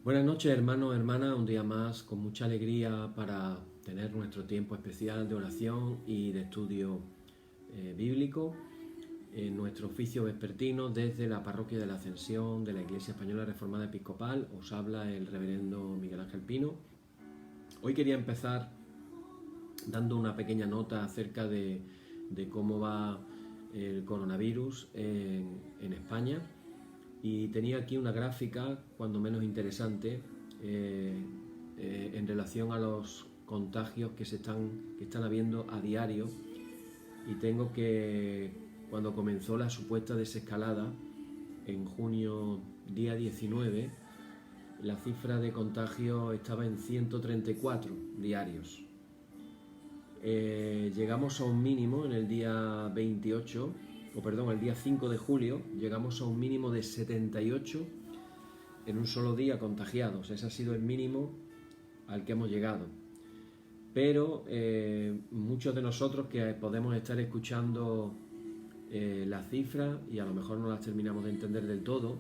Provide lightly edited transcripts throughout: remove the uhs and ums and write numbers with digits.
Buenas noches, hermanos, hermanas, un día más con mucha alegría para tener nuestro tiempo especial de oración y de estudio bíblico en nuestro oficio vespertino desde la Parroquia de la Ascensión de la Iglesia Española Reformada Episcopal. Os habla el reverendo Miguel Ángel Pino. Hoy quería empezar dando una pequeña nota acerca de cómo va el coronavirus en España. Y tenía aquí una gráfica, cuando menos interesante, en relación a los contagios que están habiendo a diario. Y tengo que, cuando comenzó la supuesta desescalada, en junio día 19, la cifra de contagio estaba en 134 diarios. Llegamos a un mínimo en el día 28, el día 5 de julio, llegamos a un mínimo de 78 en un solo día contagiados. Ese ha sido el mínimo al que hemos llegado. Pero muchos de nosotros que podemos estar escuchando las cifras y a lo mejor no las terminamos de entender del todo,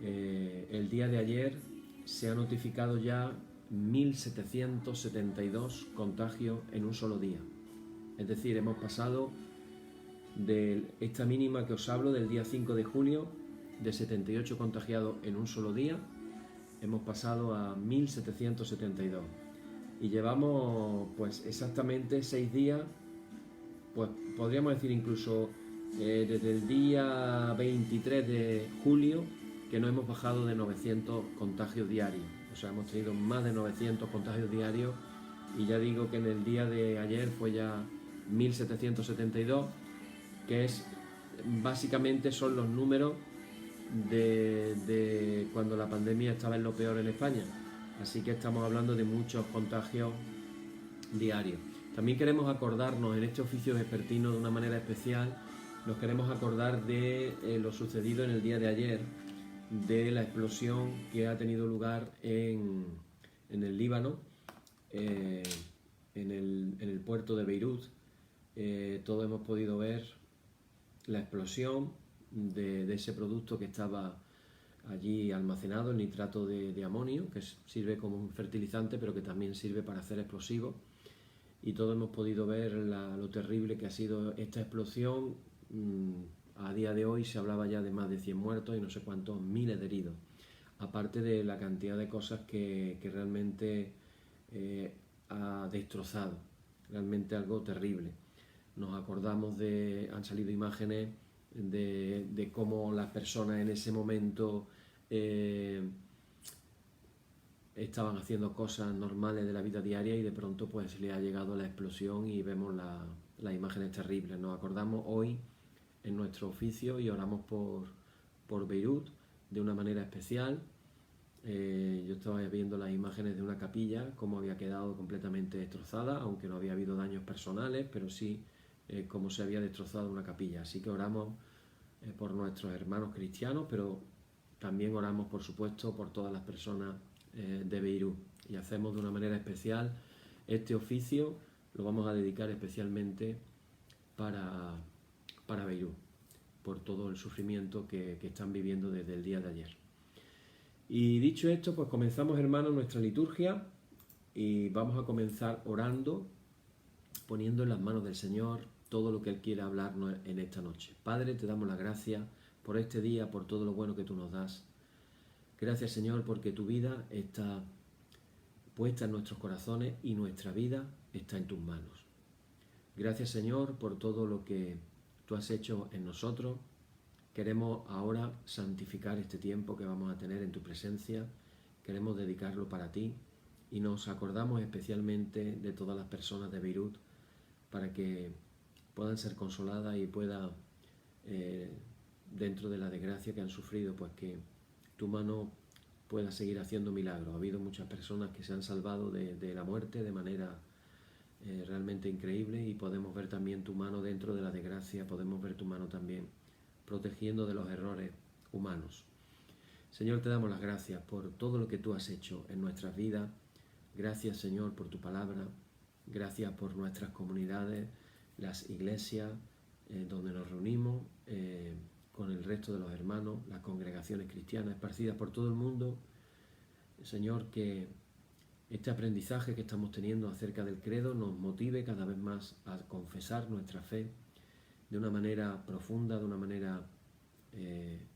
el día de ayer se ha notificado ya 1.772 contagios en un solo día. Es decir, hemos pasado de esta mínima que os hablo del día 5 de julio, de 78 contagiados en un solo día, hemos pasado a 1.772. Y llevamos pues exactamente 6 días, pues podríamos decir incluso desde el día 23 de julio, que no hemos bajado de 900 contagios diarios. O sea, hemos tenido más de 900 contagios diarios y ya digo que en el día de ayer fue ya 1.772, que es básicamente son los números de cuando la pandemia estaba en lo peor en España. Así que estamos hablando de muchos contagios diarios. También queremos acordarnos en este oficio vespertino de una manera especial, nos queremos acordar de lo sucedido en el día de ayer, de la explosión que ha tenido lugar en el Líbano, en el puerto de Beirut. Todos hemos podido ver la explosión de ese producto que estaba allí almacenado, el nitrato de amonio, que sirve como un fertilizante, pero que también sirve para hacer explosivos. Y todos hemos podido ver lo terrible que ha sido esta explosión. A día de hoy se hablaba ya de más de 100 muertos y no sé cuántos miles de heridos. Aparte de la cantidad de cosas que realmente ha destrozado. Realmente algo terrible. Nos acordamos han salido imágenes de cómo las personas en ese momento estaban haciendo cosas normales de la vida diaria y de pronto pues le ha llegado la explosión y vemos las imágenes terribles. Nos acordamos hoy en nuestro oficio y oramos por Beirut de una manera especial. Yo estaba viendo las imágenes de una capilla, cómo había quedado completamente destrozada, aunque no había habido daños personales, pero sí cómo se había destrozado una capilla. Así que oramos por nuestros hermanos cristianos, pero también oramos, por supuesto, por todas las personas de Beirut. Y hacemos de una manera especial este oficio, lo vamos a dedicar especialmente para Beirut, por todo el sufrimiento que están viviendo desde el día de ayer. Y dicho esto, pues comenzamos, hermanos, nuestra liturgia y vamos a comenzar orando, poniendo en las manos del Señor todo lo que Él quiere hablarnos en esta noche. Padre, te damos las gracias por este día, por todo lo bueno que tú nos das. Gracias, Señor, porque tu vida está puesta en nuestros corazones y nuestra vida está en tus manos. Gracias, Señor, por todo lo que tú has hecho en nosotros. Queremos ahora santificar este tiempo que vamos a tener en tu presencia. Queremos dedicarlo para ti y nos acordamos especialmente de todas las personas de Beirut para que puedan ser consoladas y pueda, dentro de la desgracia que han sufrido, pues que tu mano pueda seguir haciendo milagros. Ha habido muchas personas que se han salvado de la muerte de manera realmente increíble y podemos ver también tu mano dentro de la desgracia, podemos ver tu mano también protegiendo de los errores humanos. Señor, te damos las gracias por todo lo que tú has hecho en nuestras vidas. Gracias, Señor, por tu palabra. Gracias por nuestras comunidades, las iglesias donde nos reunimos con el resto de los hermanos, las congregaciones cristianas esparcidas por todo el mundo. Señor, que este aprendizaje que estamos teniendo acerca del credo nos motive cada vez más a confesar nuestra fe de una manera profunda, de una manera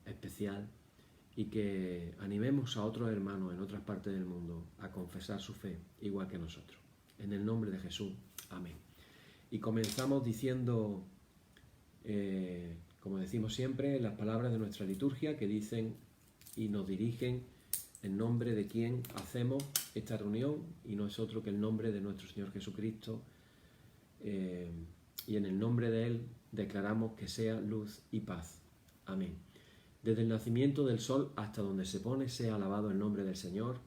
especial, y que animemos a otros hermanos en otras partes del mundo a confesar su fe igual que nosotros. En el nombre de Jesús. Amén. Y comenzamos diciendo, como decimos siempre, las palabras de nuestra liturgia que dicen y nos dirigen en nombre de quien hacemos esta reunión, y no es otro que el nombre de nuestro Señor Jesucristo, y en el nombre de Él declaramos que sea luz y paz. Amén. Desde el nacimiento del sol hasta donde se pone, sea alabado el nombre del Señor,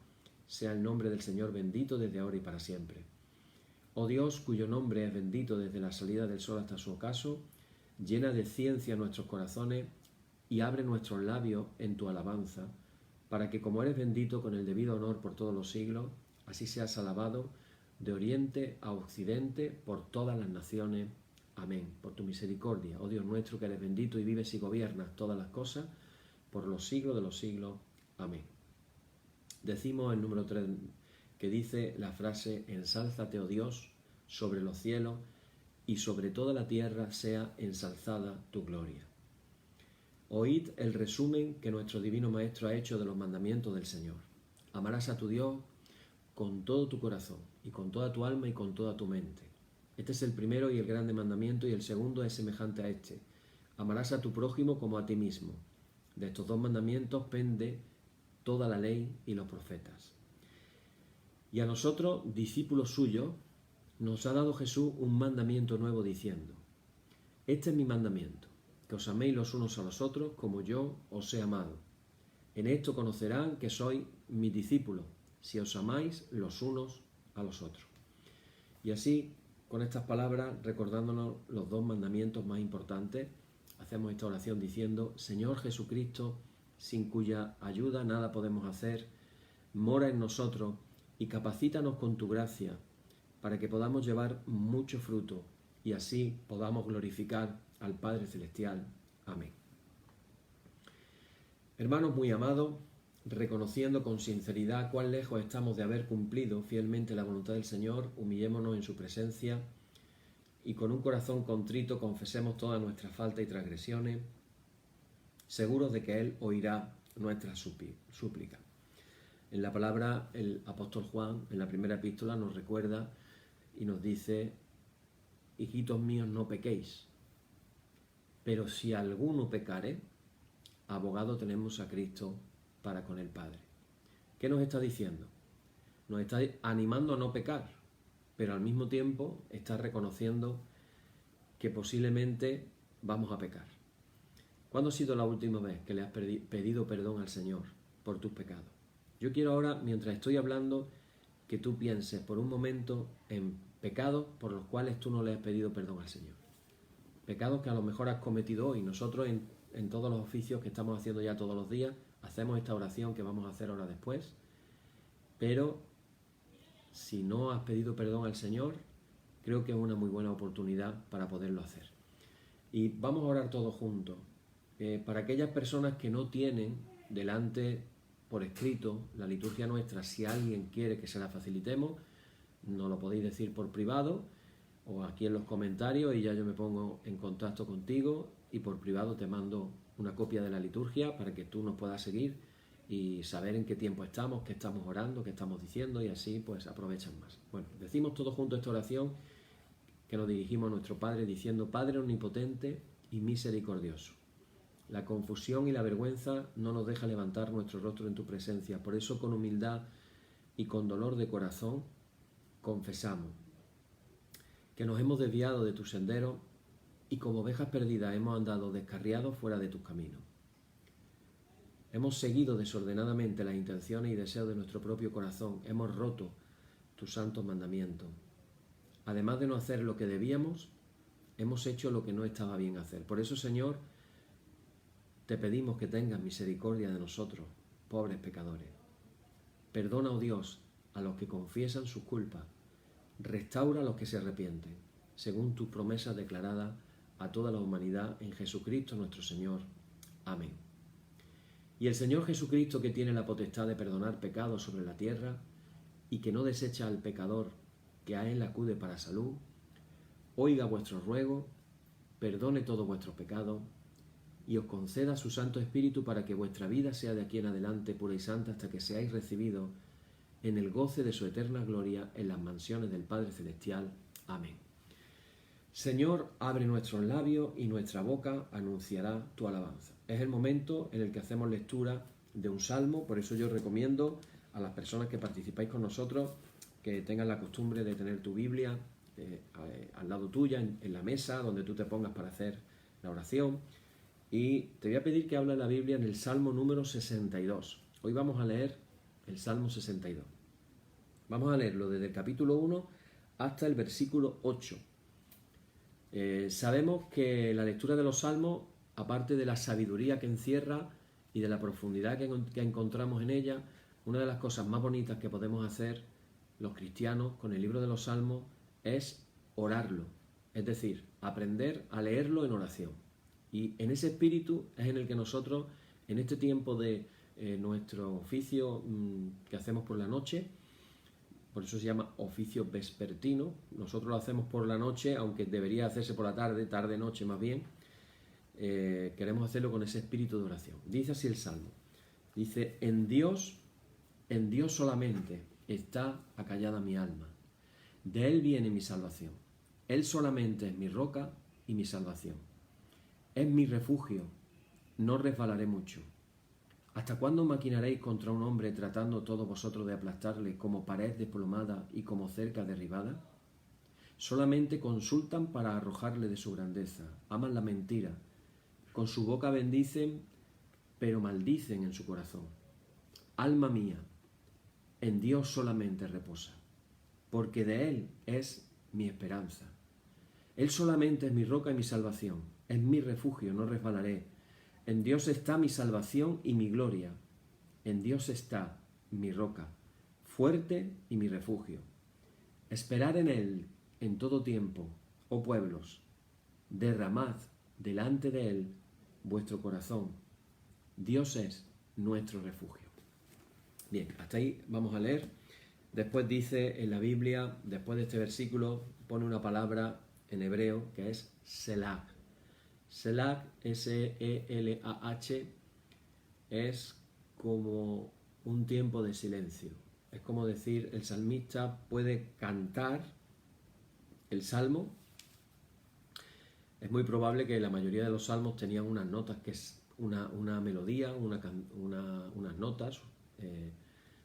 sea el nombre del Señor bendito desde ahora y para siempre. Oh Dios, cuyo nombre es bendito desde la salida del sol hasta su ocaso, llena de ciencia nuestros corazones y abre nuestros labios en tu alabanza, para que como eres bendito con el debido honor por todos los siglos, así seas alabado de oriente a occidente por todas las naciones. Amén. Por tu misericordia, oh Dios nuestro, que eres bendito y vives y gobiernas todas las cosas por los siglos de los siglos. Amén. Decimos el número 3, que dice la frase: ensálzate, oh Dios, sobre los cielos, y sobre toda la tierra sea ensalzada tu gloria. Oíd el resumen que nuestro Divino Maestro ha hecho de los mandamientos del Señor. Amarás a tu Dios con todo tu corazón, y con toda tu alma, y con toda tu mente. Este es el primero y el grande mandamiento, y el segundo es semejante a este: amarás a tu prójimo como a ti mismo. De estos dos mandamientos pende toda la ley y los profetas. Y a nosotros, discípulos suyos, nos ha dado Jesús un mandamiento nuevo diciendo: este es mi mandamiento, que os améis los unos a los otros como yo os he amado. En esto conocerán que sois mis discípulos, si os amáis los unos a los otros. Y así, con estas palabras, recordándonos los dos mandamientos más importantes, hacemos esta oración diciendo: Señor Jesucristo, sin cuya ayuda nada podemos hacer, mora en nosotros y capacítanos con tu gracia para que podamos llevar mucho fruto y así podamos glorificar al Padre Celestial. Amén. Hermanos muy amados, reconociendo con sinceridad cuán lejos estamos de haber cumplido fielmente la voluntad del Señor, humillémonos en su presencia y con un corazón contrito confesemos todas nuestras faltas y transgresiones, seguros de que Él oirá nuestras súplicas. En la palabra, el apóstol Juan, en la primera epístola, nos recuerda y nos dice: hijitos míos, no pequéis, pero si alguno pecare, abogado tenemos a Cristo para con el Padre. ¿Qué nos está diciendo? Nos está animando a no pecar, pero al mismo tiempo está reconociendo que posiblemente vamos a pecar. ¿Cuándo ha sido la última vez que le has pedido perdón al Señor por tus pecados? Yo quiero ahora, mientras estoy hablando, que tú pienses por un momento en pecados por los cuales tú no le has pedido perdón al Señor. Pecados que a lo mejor has cometido hoy. Nosotros en todos los oficios que estamos haciendo ya todos los días, hacemos esta oración que vamos a hacer ahora después. Pero si no has pedido perdón al Señor, creo que es una muy buena oportunidad para poderlo hacer. Y vamos a orar todos juntos. Para aquellas personas que no tienen delante por escrito la liturgia nuestra, si alguien quiere que se la facilitemos, nos lo podéis decir por privado o aquí en los comentarios y ya yo me pongo en contacto contigo y por privado te mando una copia de la liturgia para que tú nos puedas seguir y saber en qué tiempo estamos, qué estamos orando, qué estamos diciendo, y así pues aprovechan más. Bueno, decimos todos juntos esta oración que nos dirigimos a nuestro Padre diciendo: Padre omnipotente y misericordioso, la confusión y la vergüenza no nos deja levantar nuestro rostro en tu presencia. Por eso, con humildad y con dolor de corazón, confesamos que nos hemos desviado de tu sendero y como ovejas perdidas hemos andado descarriados fuera de tus caminos. Hemos seguido desordenadamente las intenciones y deseos de nuestro propio corazón. Hemos roto tus santos mandamientos. Además de no hacer lo que debíamos, hemos hecho lo que no estaba bien hacer. Por eso, Señor, te pedimos que tengas misericordia de nosotros, pobres pecadores. Perdona, oh Dios, a los que confiesan sus culpas. Restaura a los que se arrepienten, según tus promesas declaradas a toda la humanidad en Jesucristo nuestro Señor. Amén. Y el Señor Jesucristo, que tiene la potestad de perdonar pecados sobre la tierra y que no desecha al pecador que a Él acude para salud, oiga vuestros ruegos, perdone todos vuestros pecados y os conceda su Santo Espíritu para que vuestra vida sea de aquí en adelante pura y santa hasta que seáis recibidos en el goce de su eterna gloria en las mansiones del Padre Celestial. Amén. Señor, abre nuestros labios y nuestra boca anunciará tu alabanza. Es el momento en el que hacemos lectura de un salmo, por eso yo recomiendo a las personas que participáis con nosotros que tengan la costumbre de tener tu Biblia al lado tuya, en la mesa, donde tú te pongas para hacer la oración. Y te voy a pedir que hables la Biblia en el Salmo número 62. Hoy vamos a leer el Salmo 62. Vamos a leerlo desde el capítulo 1 hasta el versículo 8. Sabemos que la lectura de los salmos, aparte de la sabiduría que encierra y de la profundidad que encontramos en ella, una de las cosas más bonitas que podemos hacer los cristianos con el libro de los salmos es orarlo, es decir, aprender a leerlo en oración. Y en ese espíritu es en el que nosotros, en este tiempo de nuestro oficio que hacemos por la noche, por eso se llama oficio vespertino, nosotros lo hacemos por la noche, aunque debería hacerse por la tarde, tarde-noche más bien, queremos hacerlo con ese espíritu de oración. Dice así el Salmo, dice, en Dios solamente está acallada mi alma, de Él viene mi salvación, Él solamente es mi roca y mi salvación, es mi refugio, no resbalaré mucho. ¿Hasta cuándo maquinaréis contra un hombre tratando todos vosotros de aplastarle como pared desplomada y como cerca derribada? Solamente consultan para arrojarle de su grandeza, aman la mentira, con su boca bendicen, pero maldicen en su corazón. Alma mía, en Dios solamente reposa, porque de Él es mi esperanza. Él solamente es mi roca y mi salvación, es mi refugio, no resbalaré. En Dios está mi salvación y mi gloria. En Dios está mi roca, fuerte y mi refugio. Esperad en Él en todo tiempo, oh pueblos. Derramad delante de Él vuestro corazón. Dios es nuestro refugio. Bien, hasta ahí vamos a leer. Después dice en la Biblia, después de este versículo, pone una palabra en hebreo que es Selah. Selah, S-E-L-A-H, es como un tiempo de silencio. Es como decir, el salmista puede cantar el salmo. Es muy probable que la mayoría de los salmos tenían unas notas, que es una melodía, unas notas,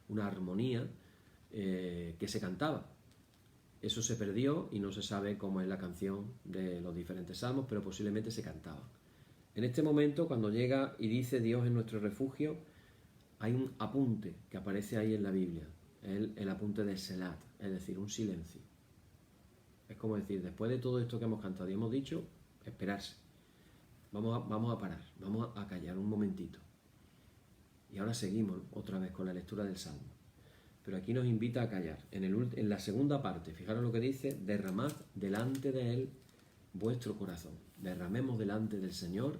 una armonía que se cantaba. Eso se perdió y no se sabe cómo es la canción de los diferentes salmos, pero posiblemente se cantaban. En este momento, cuando llega y dice Dios es nuestro refugio, hay un apunte que aparece ahí en la Biblia, el apunte de Selah, es decir, un silencio. Es como decir, después de todo esto que hemos cantado y hemos dicho, esperarse. Vamos a parar, vamos a callar un momentito. Y ahora seguimos otra vez con la lectura del Salmo. Pero aquí nos invita a callar. En la segunda parte, fijaros lo que dice, derramad delante de Él vuestro corazón. Derramemos delante del Señor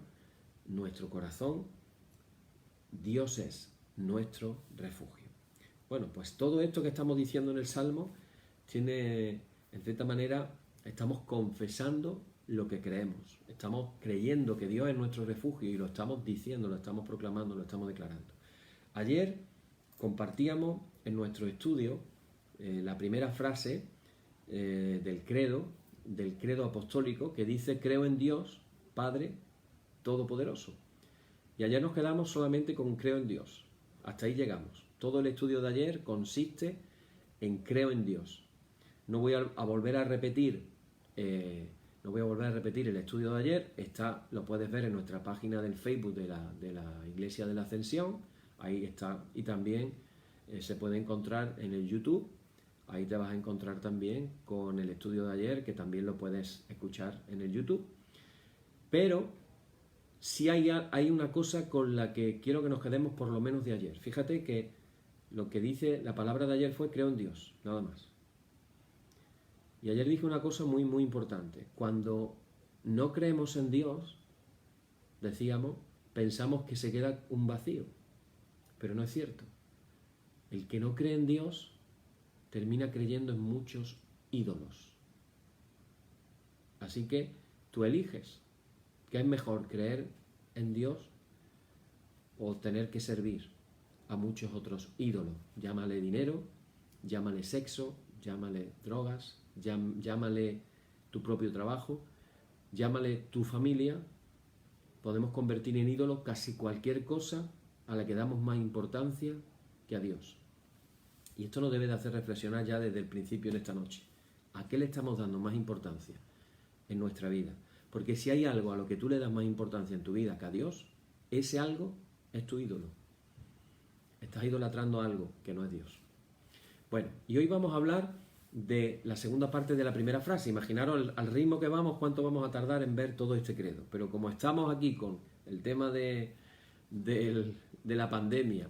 nuestro corazón. Dios es nuestro refugio. Bueno, pues todo esto que estamos diciendo en el Salmo tiene, en cierta manera, estamos confesando lo que creemos. Estamos creyendo que Dios es nuestro refugio y lo estamos diciendo, lo estamos proclamando, lo estamos declarando. Ayer compartíamos en nuestro estudio la primera frase del credo apostólico, que dice, creo en Dios, Padre Todopoderoso. Y ayer nos quedamos solamente con creo en Dios. Hasta ahí llegamos. Todo el estudio de ayer consiste en creo en Dios. No voy a volver a repetir el estudio de ayer. Lo puedes ver en nuestra página del Facebook de la Iglesia de la Ascensión. Ahí está. Y también se puede encontrar en el YouTube. Ahí te vas a encontrar también con el estudio de ayer, que también lo puedes escuchar en el YouTube. Pero sí hay una cosa con la que quiero que nos quedemos por lo menos de ayer. Fíjate que lo que dice la palabra de ayer fue creo en Dios, nada más. Y ayer dije una cosa muy, muy importante. Cuando no creemos en Dios, decíamos, pensamos que se queda un vacío. pero no es cierto. El que no cree en Dios termina creyendo en muchos ídolos. Así que tú eliges qué es mejor, creer en Dios o tener que servir a muchos otros ídolos. Llámale dinero, llámale sexo, llámale drogas, llámale tu propio trabajo, llámale tu familia. Podemos convertir en ídolo casi cualquier cosa a la que damos más importancia que a Dios. Y esto nos debe de hacer reflexionar ya desde el principio en esta noche. ¿A qué le estamos dando más importancia en nuestra vida? Porque si hay algo a lo que tú le das más importancia en tu vida que a Dios, ese algo es tu ídolo. Estás idolatrando algo que no es Dios. Bueno, y hoy vamos a hablar de la segunda parte de la primera frase. Imaginaros al ritmo que vamos, cuánto vamos a tardar en ver todo este credo. Pero como estamos aquí con el tema de la pandemia,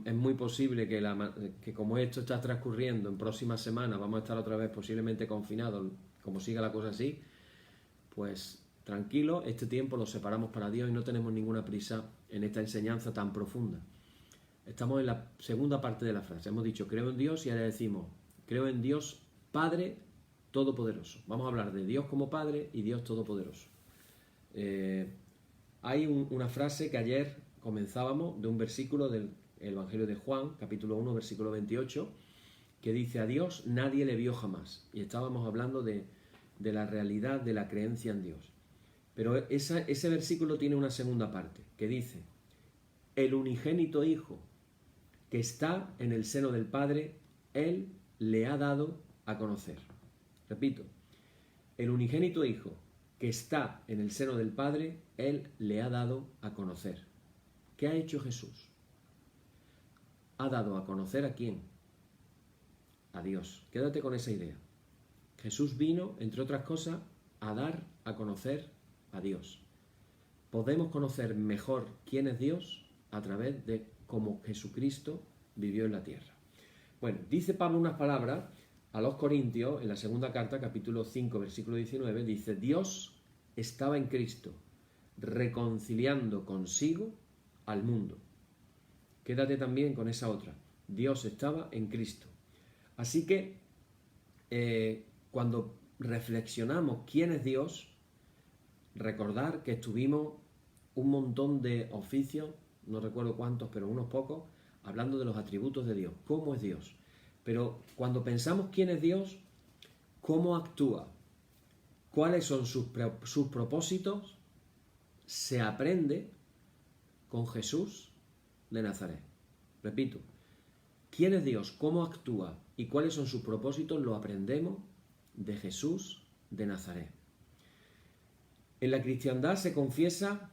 es muy posible que como esto está transcurriendo en próximas semanas, vamos a estar otra vez posiblemente confinados, como siga la cosa así, pues tranquilo, este tiempo lo separamos para Dios y no tenemos ninguna prisa en esta enseñanza tan profunda. Estamos en la segunda parte de la frase. Hemos dicho creo en Dios y ahora decimos creo en Dios Padre Todopoderoso. Vamos a hablar de Dios como Padre y Dios Todopoderoso. Hay una frase que ayer comenzábamos de un versículo del Evangelio de Juan, capítulo 1, versículo 28, que dice a Dios nadie le vio jamás. Y estábamos hablando de la realidad de la creencia en Dios. Pero ese versículo tiene una segunda parte, que dice el unigénito Hijo que está en el seno del Padre, Él le ha dado a conocer. Repito, el unigénito Hijo que está en el seno del Padre, Él le ha dado a conocer. ¿Qué ha hecho Jesús? ¿Ha dado a conocer a quién? A Dios. Quédate con esa idea. Jesús vino, entre otras cosas, a dar a conocer a Dios. Podemos conocer mejor quién es Dios a través de cómo Jesucristo vivió en la tierra. Bueno, dice Pablo unas palabras a los Corintios, en la segunda carta, capítulo 5, versículo 19, dice, Dios estaba en Cristo, reconciliando consigo al mundo. Quédate también con esa otra. Dios estaba en Cristo. Así que, cuando reflexionamos quién es Dios, recordar que estuvimos un montón de oficios, no recuerdo cuántos, pero unos pocos, hablando de los atributos de Dios, cómo es Dios. Pero cuando pensamos quién es Dios, cómo actúa, cuáles son sus propósitos, se aprende con Jesús de Nazaret. Repito, quién es Dios, cómo actúa y cuáles son sus propósitos, lo aprendemos de Jesús de Nazaret. En la cristiandad se confiesa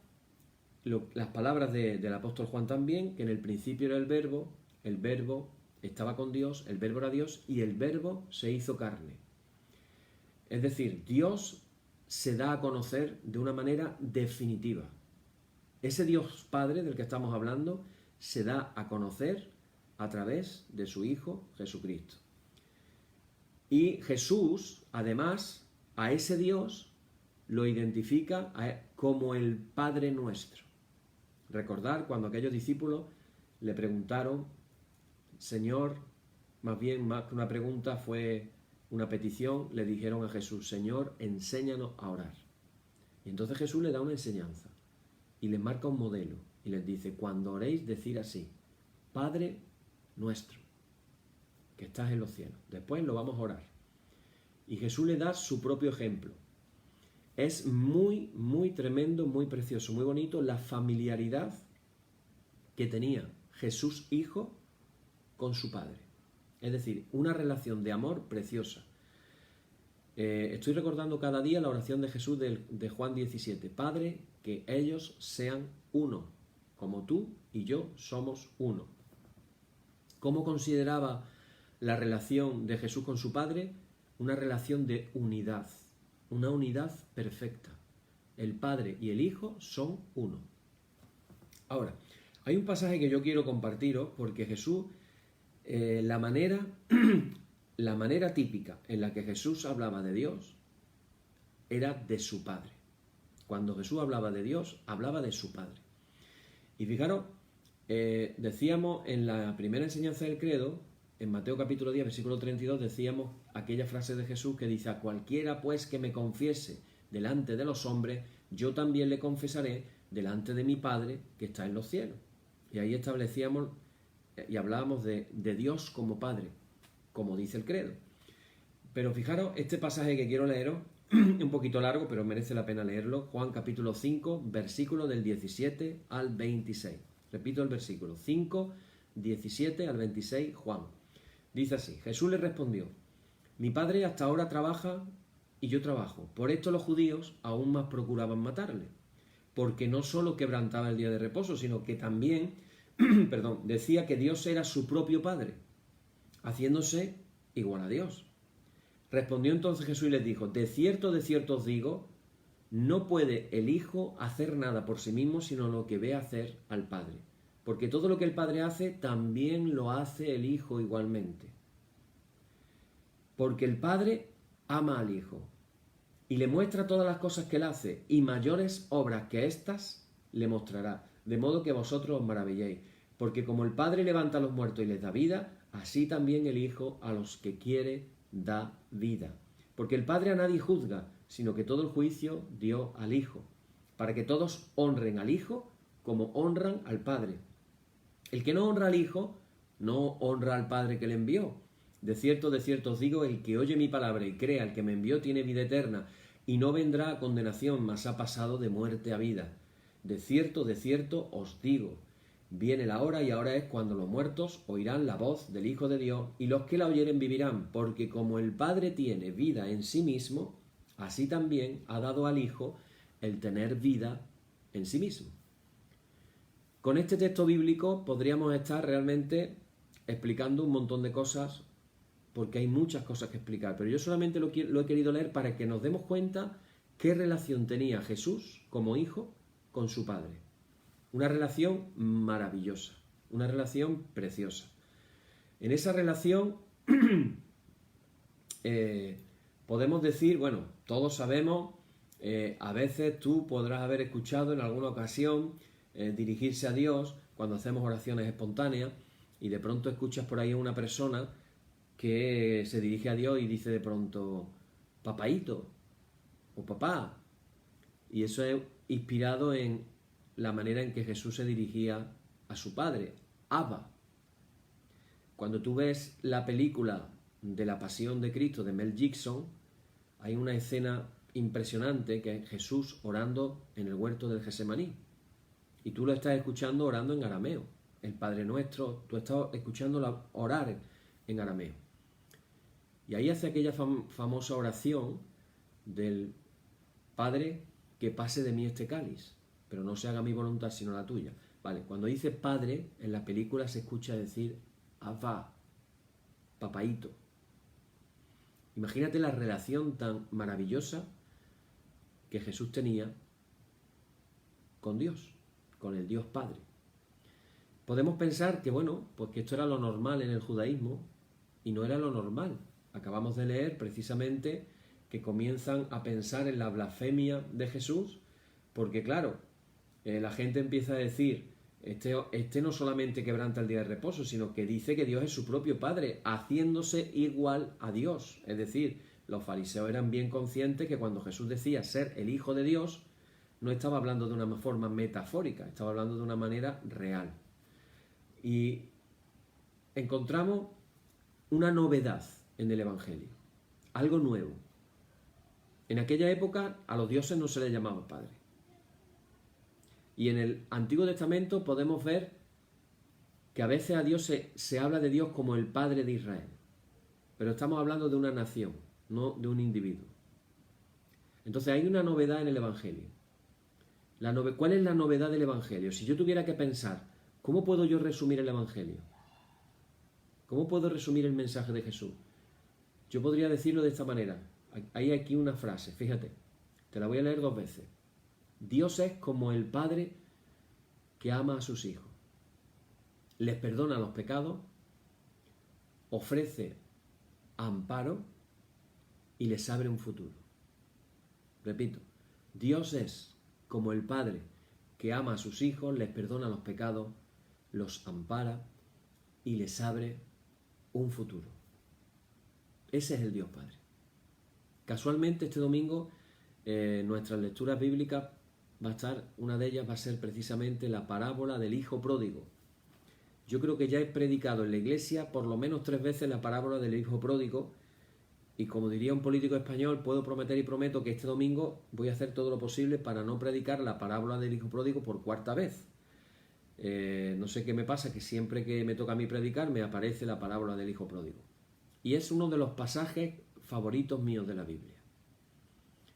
las palabras del apóstol Juan también, que en el principio era el verbo estaba con Dios, el verbo era Dios y el verbo se hizo carne. Es decir, Dios se da a conocer de una manera definitiva. Ese Dios Padre del que estamos hablando se da a conocer a través de su Hijo Jesucristo. Y Jesús, además, a ese Dios lo identifica como el Padre nuestro. Recordar cuando aquellos discípulos le preguntaron, Señor, más que una pregunta fue una petición, le dijeron a Jesús, Señor, enséñanos a orar. Y entonces Jesús le da una enseñanza y les marca un modelo y les dice, cuando oréis, decir así, Padre nuestro, que estás en los cielos. Después lo vamos a orar. Y Jesús le da su propio ejemplo. Es muy, muy tremendo, muy precioso, muy bonito la familiaridad que tenía Jesús Hijo con su Padre. Es decir, una relación de amor preciosa. Estoy recordando cada día la oración de Jesús de Juan 17. Padre, que ellos sean uno, como tú y yo somos uno. ¿Cómo consideraba la relación de Jesús con su Padre? Una relación de unidad, una unidad perfecta. El Padre y el Hijo son uno. Ahora, hay un pasaje que yo quiero compartiros porque Jesús, la manera típica en la que Jesús hablaba de Dios era de su Padre. Cuando Jesús hablaba de Dios, hablaba de su Padre. Y fijaros Decíamos en la primera enseñanza del credo, en Mateo capítulo 10, versículo 32, decíamos aquella frase de Jesús que dice: a cualquiera pues que me confiese delante de los hombres, yo también le confesaré delante de mi Padre que está en los cielos. Y ahí establecíamos y hablábamos de Dios como Padre, como dice el credo. Pero fijaros, este pasaje que quiero leeros, un poquito largo, pero merece la pena leerlo. Juan capítulo 5, versículo del 17 al 26. Repito el versículo, 5, 17 al 26, Juan. Dice así: Jesús le respondió: mi Padre hasta ahora trabaja y yo trabajo. Por esto los judíos aún más procuraban matarle, porque no solo quebrantaba el día de reposo, sino que también decía que Dios era su propio Padre, haciéndose igual a Dios. Respondió entonces Jesús y les dijo: de cierto os digo, no puede el Hijo hacer nada por sí mismo, sino lo que ve hacer al Padre. Porque todo lo que el Padre hace, también lo hace el Hijo igualmente. Porque el Padre ama al Hijo y le muestra todas las cosas que él hace, y mayores obras que éstas le mostrará, de modo que vosotros os maravilléis. Porque como el Padre levanta a los muertos y les da vida, así también el Hijo a los que quiere da vida. Porque el Padre a nadie juzga, sino que todo el juicio dio al Hijo, para que todos honren al Hijo como honran al Padre. El que no honra al Hijo, no honra al Padre que le envió. De cierto os digo, el que oye mi palabra y crea al que me envió tiene vida eterna, y no vendrá a condenación, mas ha pasado de muerte a vida. De cierto os digo, viene la hora y ahora es cuando los muertos oirán la voz del Hijo de Dios, y los que la oyeren vivirán, porque como el Padre tiene vida en sí mismo, así también ha dado al Hijo el tener vida en sí mismo. Con este texto bíblico podríamos estar realmente explicando un montón de cosas, porque hay muchas cosas que explicar, pero yo solamente lo he querido leer para que nos demos cuenta qué relación tenía Jesús como hijo con su Padre. Una relación maravillosa, una relación preciosa. En esa relación podemos decir, bueno, todos sabemos, a veces tú podrás haber escuchado en alguna ocasión dirigirse a Dios cuando hacemos oraciones espontáneas, y de pronto escuchas por ahí a una persona que se dirige a Dios y dice de pronto papaíto o papá, y eso es inspirado en la manera en que Jesús se dirigía a su Padre, Abba. Cuando tú ves la película de la Pasión de Cristo de Mel Gibson, hay una escena impresionante que es Jesús orando en el huerto del Getsemaní, y tú lo estás escuchando orando en arameo. El Padre Nuestro, tú estás escuchándola orar en arameo. Y ahí hace aquella famosa oración del Padre, que pase de mí este cáliz, pero no se haga mi voluntad sino la tuya. Vale, cuando dice Padre, en la película se escucha decir Abba, papaíto. Imagínate la relación tan maravillosa que Jesús tenía con Dios, con el Dios Padre. Podemos pensar que, bueno, pues que esto era lo normal en el judaísmo, y no era lo normal. Acabamos de leer precisamente que comienzan a pensar en la blasfemia de Jesús, porque claro, la gente empieza a decir, este no solamente quebranta el día de reposo, sino que dice que Dios es su propio Padre, haciéndose igual a Dios. Es decir, los fariseos eran bien conscientes que cuando Jesús decía ser el Hijo de Dios, no estaba hablando de una forma metafórica, estaba hablando de una manera real. Y encontramos una novedad en el Evangelio, algo nuevo. En aquella época a los dioses no se les llamaba Padre. Y en el Antiguo Testamento podemos ver que a veces a Dios se habla de Dios como el Padre de Israel. Pero estamos hablando de una nación, no de un individuo. Entonces hay una novedad en el Evangelio. ¿Cuál es la novedad del Evangelio? Si yo tuviera que pensar, ¿cómo puedo yo resumir el Evangelio? ¿Cómo puedo resumir el mensaje de Jesús? Yo podría decirlo de esta manera. Hay aquí una frase, fíjate, te la voy a leer 2 veces. Dios es como el Padre que ama a sus hijos. Les perdona los pecados, ofrece amparo y les abre un futuro. Repito, Dios es como el Padre que ama a sus hijos, les perdona los pecados, los ampara y les abre un futuro. Ese es el Dios Padre. Casualmente este domingo nuestras lecturas bíblicas una de ellas va a ser precisamente la parábola del hijo pródigo. Yo creo que ya he predicado en la iglesia por lo menos 3 veces la parábola del hijo pródigo, y como diría un político español, puedo prometer y prometo que este domingo voy a hacer todo lo posible para no predicar la parábola del hijo pródigo por 4ª vez. No sé qué me pasa, que siempre que me toca a mí predicar me aparece la parábola del hijo pródigo. Y es uno de los pasajes favoritos míos de la Biblia.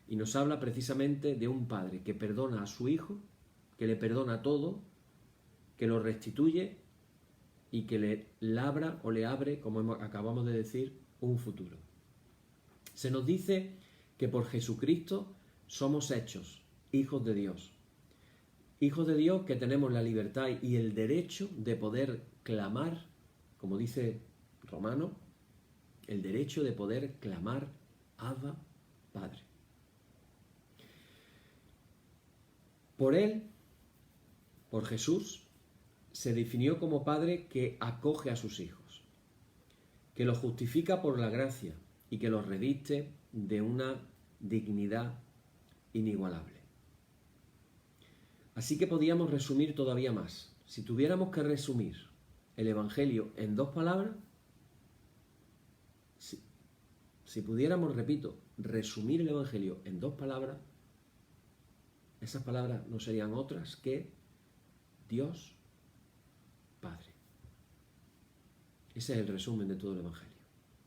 Y nos habla precisamente de un padre que perdona a su hijo, que le perdona todo, que lo restituye y que le labra o le abre, como acabamos de decir, un futuro. Se nos dice que por Jesucristo somos hechos hijos de Dios. Hijos de Dios que tenemos la libertad y el derecho de poder clamar, como dice Romano, el derecho de poder clamar Abba, Padre. Por Él, por Jesús, se definió como Padre que acoge a sus hijos, que los justifica por la gracia y que los reviste de una dignidad inigualable. Así que podíamos resumir todavía más. Si tuviéramos que resumir el Evangelio en 2 palabras, si pudiéramos, repito, resumir el Evangelio en 2 palabras, esas palabras no serían otras que Dios Padre. Ese es el resumen de todo el Evangelio.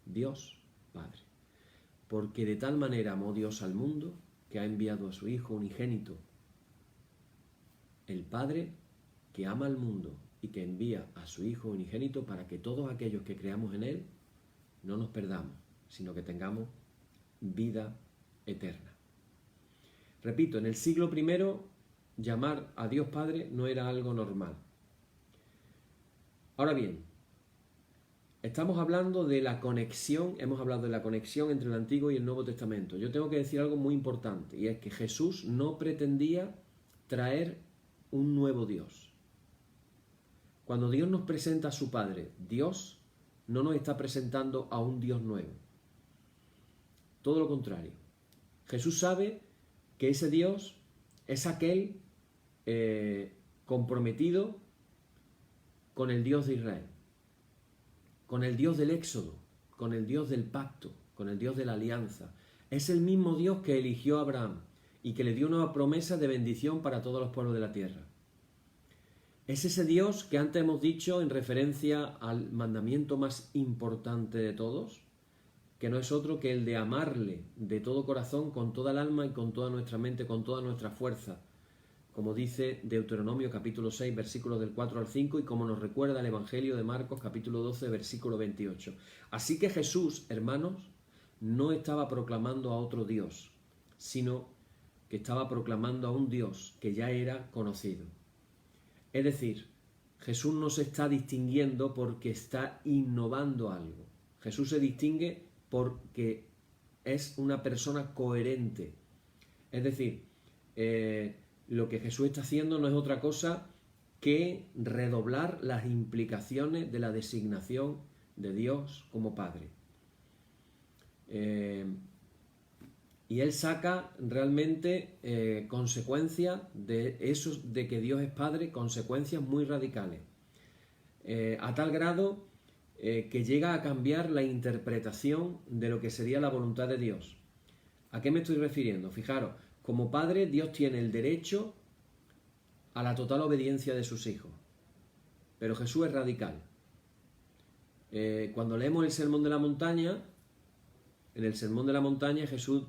Dios Padre. Porque de tal manera amó Dios al mundo que ha enviado a su Hijo unigénito. El Padre que ama al mundo y que envía a su Hijo unigénito para que todos aquellos que creamos en Él no nos perdamos, sino que tengamos vida eterna. Repito, en el siglo I llamar a Dios Padre no era algo normal. Ahora bien, estamos hablando de la conexión, hemos hablado de la conexión entre el Antiguo y el Nuevo Testamento. Yo tengo que decir algo muy importante, y es que Jesús no pretendía traer un nuevo Dios. Cuando Dios nos presenta a su Padre, Dios no nos está presentando a un Dios nuevo. Todo lo contrario. Jesús sabe que ese Dios es aquel comprometido con el Dios de Israel, con el Dios del Éxodo, con el Dios del pacto, con el Dios de la alianza. Es el mismo Dios que eligió a Abraham y que le dio una promesa de bendición para todos los pueblos de la tierra. Es ese Dios que antes hemos dicho en referencia al mandamiento más importante de todos, que no es otro que el de amarle de todo corazón, con toda el alma y con toda nuestra mente, con toda nuestra fuerza, como dice Deuteronomio capítulo 6, versículos del 4 al 5, y como nos recuerda el Evangelio de Marcos capítulo 12, versículo 28. Así que Jesús, hermanos, no estaba proclamando a otro Dios, sino que estaba proclamando a un Dios que ya era conocido. Es decir, Jesús no se está distinguiendo porque está innovando algo. Jesús se distingue porque es una persona coherente. Es decir, lo que Jesús está haciendo no es otra cosa que redoblar las implicaciones de la designación de Dios como Padre. Y él saca realmente consecuencias de eso, de que Dios es Padre, consecuencias muy radicales. A tal grado que llega a cambiar la interpretación de lo que sería la voluntad de Dios. ¿A qué me estoy refiriendo? Fijaros, como Padre, Dios tiene el derecho a la total obediencia de sus hijos. Pero Jesús es radical. Cuando leemos el Sermón de la Montaña, en el Sermón de la Montaña Jesús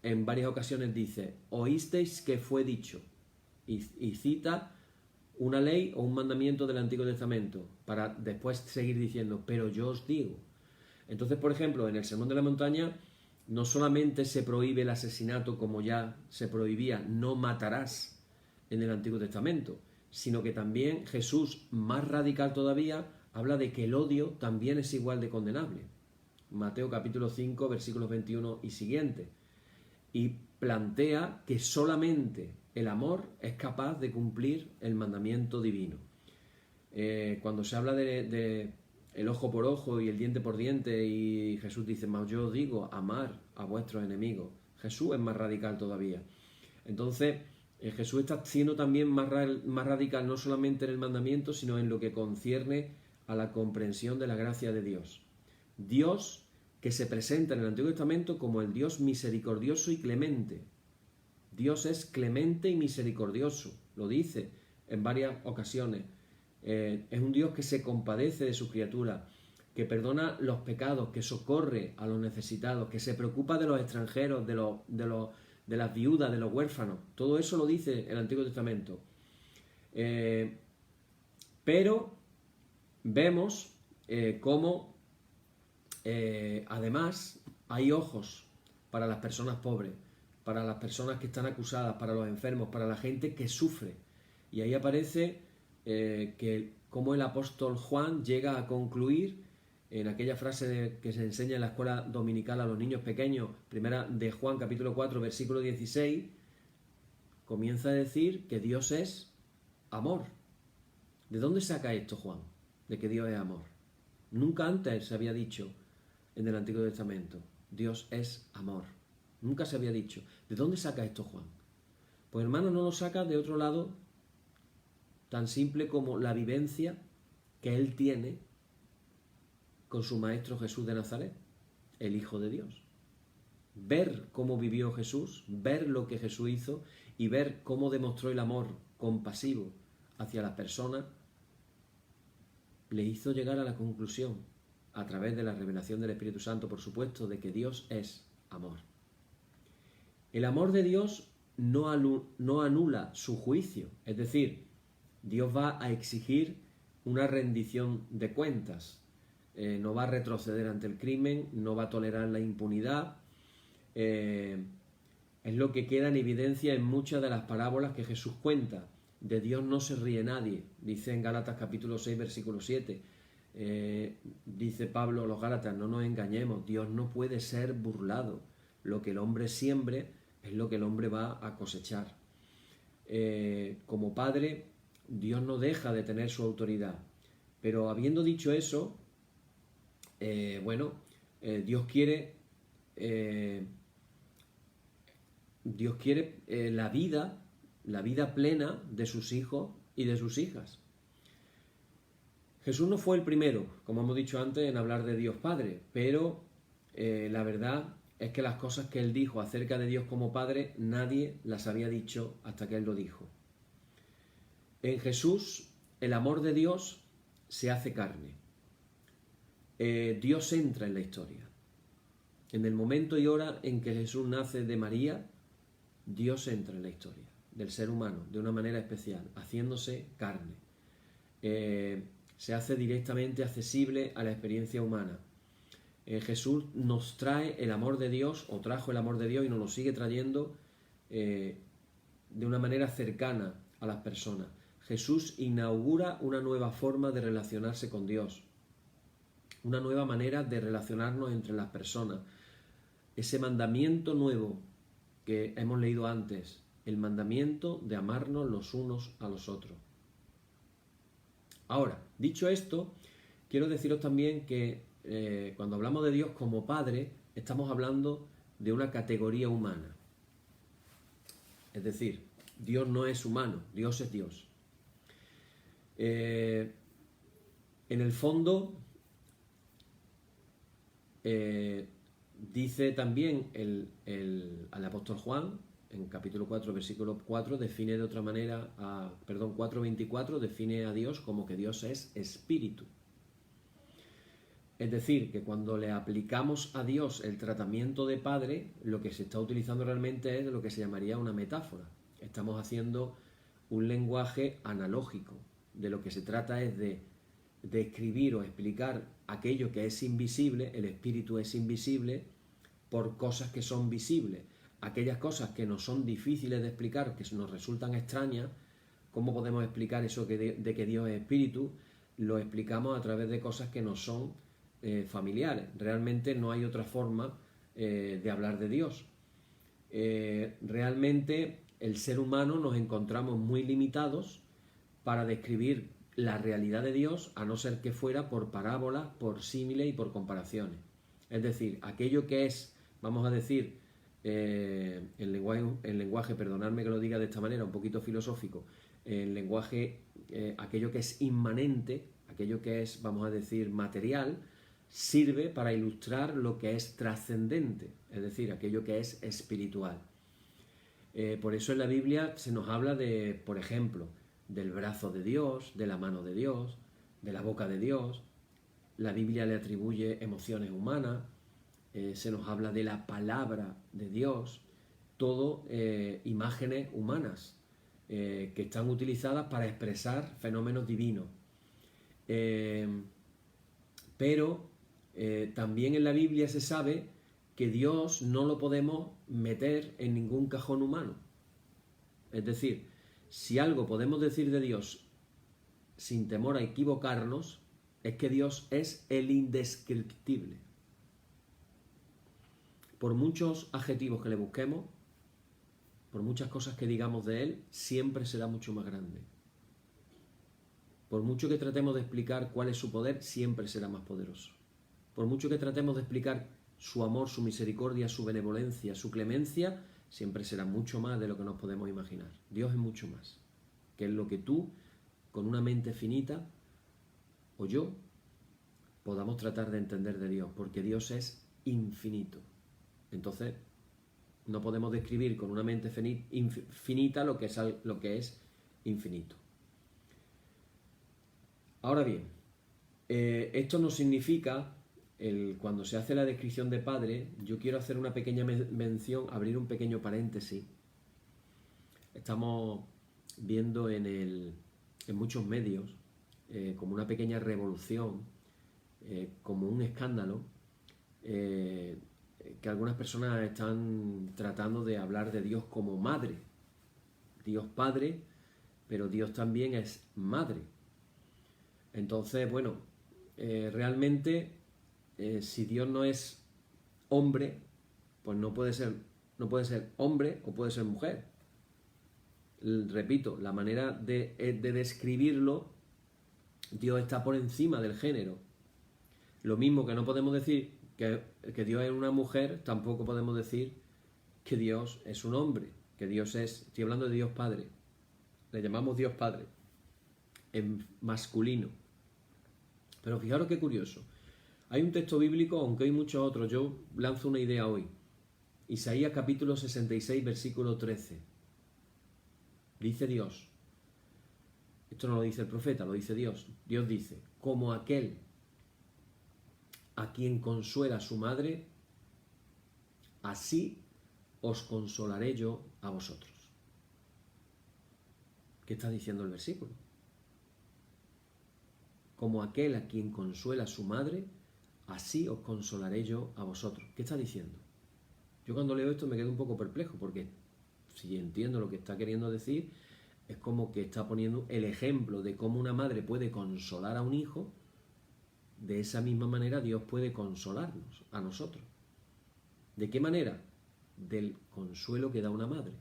en varias ocasiones dice: oísteis que fue dicho, y cita una ley o un mandamiento del Antiguo Testamento, para después seguir diciendo, pero yo os digo. Entonces, por ejemplo, en el Sermón de la Montaña no solamente se prohíbe el asesinato como ya se prohibía, no matarás en el Antiguo Testamento, sino que también Jesús, más radical todavía, habla de que el odio también es igual de condenable. Mateo capítulo 5, versículos 21 y siguiente. Y plantea que solamente el amor es capaz de cumplir el mandamiento divino. Cuando se habla de el ojo por ojo y el diente por diente, y Jesús dice, mas yo os digo, amar a vuestros enemigos. Jesús es más radical todavía. Entonces, Jesús está siendo también más radical no solamente en el mandamiento, sino en lo que concierne a la comprensión de la gracia de Dios. Dios que se presenta en el Antiguo Testamento como el Dios misericordioso y clemente. Dios es clemente y misericordioso, lo dice en varias ocasiones. Es un Dios que se compadece de sus criaturas, que perdona los pecados, que socorre a los necesitados, que se preocupa de los extranjeros, de las viudas, de los huérfanos. Todo eso lo dice el Antiguo Testamento. Pero vemos cómo además hay ojos para las personas pobres, para las personas que están acusadas, para los enfermos, para la gente que sufre. Y ahí aparece que como el apóstol Juan llega a concluir en aquella frase que se enseña en la escuela dominical a los niños pequeños, primera de Juan capítulo 4 versículo 16, comienza a decir que Dios es amor. ¿De dónde saca esto Juan? De que Dios es amor. Nunca antes se había dicho en el Antiguo Testamento, Dios es amor. Nunca se había dicho. ¿De dónde saca esto Juan? Pues hermano, no lo saca de otro lado tan simple como la vivencia que él tiene con su maestro Jesús de Nazaret, el Hijo de Dios. Ver cómo vivió Jesús, ver lo que Jesús hizo y ver cómo demostró el amor compasivo hacia las personas, le hizo llegar a la conclusión, a través de la revelación del Espíritu Santo, por supuesto, de que Dios es amor. El amor de Dios no anula su juicio, es decir, Dios va a exigir una rendición de cuentas, no va a retroceder ante el crimen, no va a tolerar la impunidad. Es lo que queda en evidencia en muchas de las parábolas que Jesús cuenta. De Dios no se ríe nadie, dice en Gálatas capítulo 6 versículo 7. Dice Pablo a los Gálatas, no nos engañemos, Dios no puede ser burlado. Lo que el hombre siembre es lo que el hombre va a cosechar. Como Padre, Dios no deja de tener su autoridad. Pero habiendo dicho eso, Dios quiere la vida plena de sus hijos y de sus hijas. Jesús no fue el primero, como hemos dicho antes, en hablar de Dios Padre, pero la verdad es que las cosas que él dijo acerca de Dios como Padre, nadie las había dicho hasta que él lo dijo. En Jesús, el amor de Dios se hace carne. Dios entra en la historia. En el momento y hora en que Jesús nace de María, Dios entra en la historia del ser humano de una manera especial, haciéndose carne. Se hace directamente accesible a la experiencia humana. Jesús nos trae el amor de Dios, o trajo el amor de Dios y nos lo sigue trayendo de una manera cercana a las personas. Jesús inaugura una nueva forma de relacionarse con Dios, una nueva manera de relacionarnos entre las personas. Ese mandamiento nuevo que hemos leído antes, el mandamiento de amarnos los unos a los otros. Ahora, dicho esto, quiero deciros también que cuando hablamos de Dios como Padre, estamos hablando de una categoría humana. Es decir, Dios no es humano, Dios es Dios. En el fondo, dice también al apóstol Juan, en capítulo 4, versículo 4, define de otra manera, 4:24, define a Dios como que Dios es espíritu. Es decir, que cuando le aplicamos a Dios el tratamiento de Padre, lo que se está utilizando realmente es lo que se llamaría una metáfora. Estamos haciendo un lenguaje analógico. De lo que se trata es de describir o explicar aquello que es invisible, el espíritu es invisible, por cosas que son visibles. Aquellas cosas que nos son difíciles de explicar, que nos resultan extrañas, ¿cómo podemos explicar eso de que Dios es espíritu? Lo explicamos a través de cosas que nos son familiares. Realmente no hay otra forma de hablar de Dios. Realmente el ser humano nos encontramos muy limitados para describir la realidad de Dios, a no ser que fuera por parábolas, por símiles y por comparaciones. Es decir, aquello que es, vamos a decir, el lenguaje, perdonadme que lo diga de esta manera, un poquito filosófico, el lenguaje, aquello que es inmanente, aquello que es, vamos a decir, material, sirve para ilustrar lo que es trascendente, es decir, aquello que es espiritual. Por eso en la Biblia se nos habla de, por ejemplo, del brazo de Dios, de la mano de Dios, de la boca de Dios. La Biblia le atribuye emociones humanas, se nos habla de la palabra de Dios, todo imágenes humanas que están utilizadas para expresar fenómenos divinos. Pero también en la Biblia se sabe que Dios no lo podemos meter en ningún cajón humano. Es decir, si algo podemos decir de Dios sin temor a equivocarnos, es que Dios es el indescriptible. Por muchos adjetivos que le busquemos, por muchas cosas que digamos de Él, siempre será mucho más grande. Por mucho que tratemos de explicar cuál es su poder, siempre será más poderoso. Por mucho que tratemos de explicar su amor, su misericordia, su benevolencia, su clemencia, siempre será mucho más de lo que nos podemos imaginar. Dios es mucho más, que es lo que tú, con una mente finita, o yo, podamos tratar de entender de Dios, porque Dios es infinito. Entonces, no podemos describir con una mente finita lo que es infinito. Ahora bien, esto no significa, cuando se hace la descripción de Padre, yo quiero hacer una pequeña mención, abrir un pequeño paréntesis. Estamos viendo en muchos medios como una pequeña revolución, como un escándalo, que algunas personas están tratando de hablar de Dios como madre. Dios Padre, pero Dios también es madre. Entonces, bueno, realmente si Dios no es hombre, pues no puede ser hombre o puede ser mujer. Repito, la manera de describirlo, Dios está por encima del género. Lo mismo que no podemos decir que Dios es una mujer, tampoco podemos decir que Dios es un hombre, que Dios estoy hablando de Dios Padre, le llamamos Dios Padre, en masculino. Pero fijaros qué curioso, hay un texto bíblico, aunque hay muchos otros, yo lanzo una idea hoy. Isaías capítulo 66, versículo 13. Dice Dios, esto no lo dice el profeta, lo dice Dios. Dios dice, como aquel a quien consuela su madre, así os consolaré yo a vosotros. ¿Qué está diciendo el versículo? Como aquel a quien consuela su madre, así os consolaré yo a vosotros. ¿Qué está diciendo? Yo cuando leo esto me quedo un poco perplejo, porque si entiendo lo que está queriendo decir, es como que está poniendo el ejemplo de cómo una madre puede consolar a un hijo. De esa misma manera Dios puede consolarnos a nosotros. ¿De qué manera? Del consuelo que da una madre.